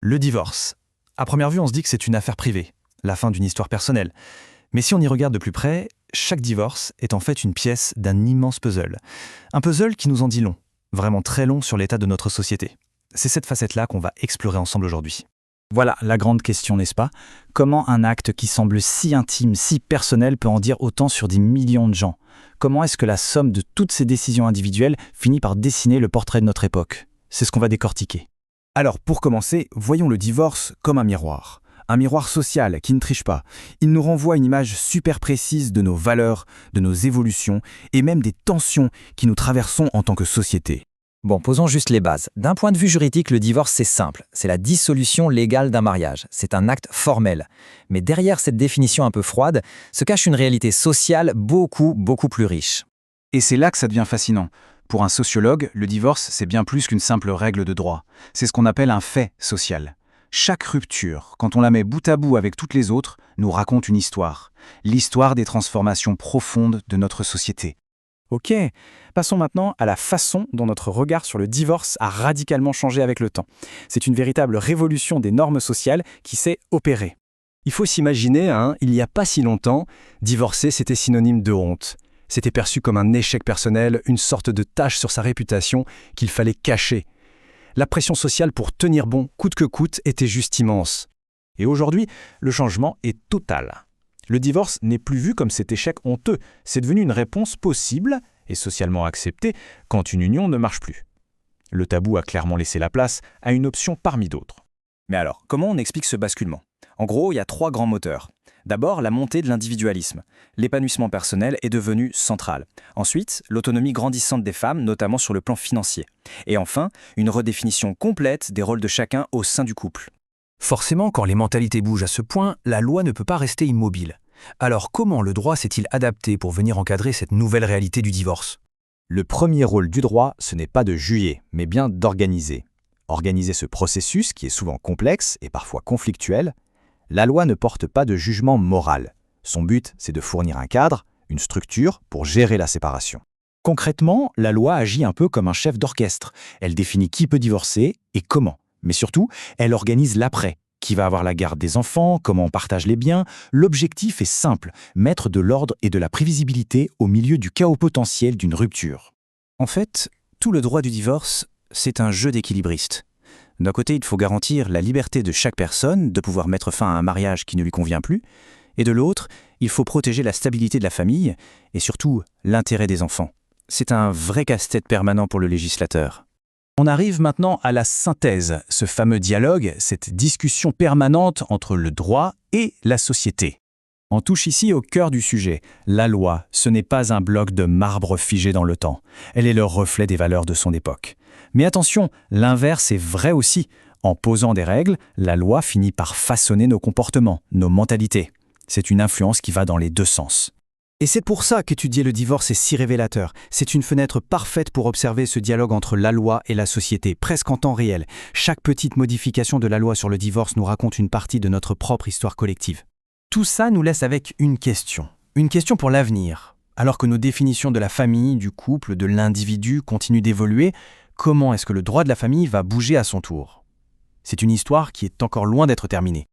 Le divorce. À première vue, on se dit que c'est une affaire privée, la fin d'une histoire personnelle. Mais si on y regarde de plus près, chaque divorce est en fait une pièce d'un immense puzzle. Un puzzle qui nous en dit long, vraiment très long sur l'état de notre société. C'est cette facette-là qu'on va explorer ensemble aujourd'hui. Voilà la grande question, n'est-ce pas? Comment un acte qui semble si intime, si personnel peut en dire autant sur des millions de gens? Comment est-ce que la somme de toutes ces décisions individuelles finit par dessiner le portrait de notre époque? C'est ce qu'on va décortiquer. Alors pour commencer, voyons le divorce comme un miroir. Un miroir social qui ne triche pas. Il nous renvoie une image super précise de nos valeurs, de nos évolutions et même des tensions qui nous traversons en tant que société. Bon, posons juste les bases. D'un point de vue juridique, le divorce, c'est simple. C'est la dissolution légale d'un mariage. C'est un acte formel. Mais derrière cette définition un peu froide, se cache une réalité sociale beaucoup plus riche. Et c'est là que ça devient fascinant. Pour un sociologue, le divorce, c'est bien plus qu'une simple règle de droit. C'est ce qu'on appelle un fait social. Chaque rupture, quand on la met bout à bout avec toutes les autres, nous raconte une histoire. L'histoire des transformations profondes de notre société. Ok, passons maintenant à la façon dont notre regard sur le divorce a radicalement changé avec le temps. C'est une véritable révolution des normes sociales qui s'est opérée. Il faut s'imaginer, il n'y a pas si longtemps, divorcer c'était synonyme de honte. C'était perçu comme un échec personnel, une sorte de tache sur sa réputation qu'il fallait cacher. La pression sociale pour tenir bon, coûte que coûte, était juste immense. Et aujourd'hui, le changement est total. Le divorce n'est plus vu comme cet échec honteux, c'est devenu une réponse possible et socialement acceptée quand une union ne marche plus. Le tabou a clairement laissé la place à une option parmi d'autres. Mais alors, comment on explique ce basculement? En gros, il y a 3 grands moteurs. D'abord, la montée de l'individualisme. L'épanouissement personnel est devenu central. Ensuite, l'autonomie grandissante des femmes, notamment sur le plan financier. Et enfin, une redéfinition complète des rôles de chacun au sein du couple. Forcément, quand les mentalités bougent à ce point, la loi ne peut pas rester immobile. Alors comment le droit s'est-il adapté pour venir encadrer cette nouvelle réalité du divorce? Le premier rôle du droit, ce n'est pas de juger, mais bien d'organiser. Organiser ce processus, qui est souvent complexe et parfois conflictuel. La loi ne porte pas de jugement moral. Son but, c'est de fournir un cadre, une structure pour gérer la séparation. Concrètement, la loi agit un peu comme un chef d'orchestre. Elle définit qui peut divorcer et comment. Mais surtout, elle organise l'après. Qui va avoir la garde des enfants, comment on partage les biens. L'objectif est simple, mettre de l'ordre et de la prévisibilité au milieu du chaos potentiel d'une rupture. En fait, tout le droit du divorce, c'est un jeu d'équilibriste. D'un côté, il faut garantir la liberté de chaque personne de pouvoir mettre fin à un mariage qui ne lui convient plus, et de l'autre, il faut protéger la stabilité de la famille et surtout l'intérêt des enfants. C'est un vrai casse-tête permanent pour le législateur. On arrive maintenant à la synthèse, ce fameux dialogue, cette discussion permanente entre le droit et la société. On touche ici au cœur du sujet. La loi, ce n'est pas un bloc de marbre figé dans le temps. Elle est le reflet des valeurs de son époque. Mais attention, l'inverse est vrai aussi. En posant des règles, la loi finit par façonner nos comportements, nos mentalités. C'est une influence qui va dans les deux sens. Et c'est pour ça qu'étudier le divorce est si révélateur. C'est une fenêtre parfaite pour observer ce dialogue entre la loi et la société, presque en temps réel. Chaque petite modification de la loi sur le divorce nous raconte une partie de notre propre histoire collective. Tout ça nous laisse avec une question pour l'avenir. Alors que nos définitions de la famille, du couple, de l'individu continuent d'évoluer, comment est-ce que le droit de la famille va bouger à son tour? C'est une histoire qui est encore loin d'être terminée.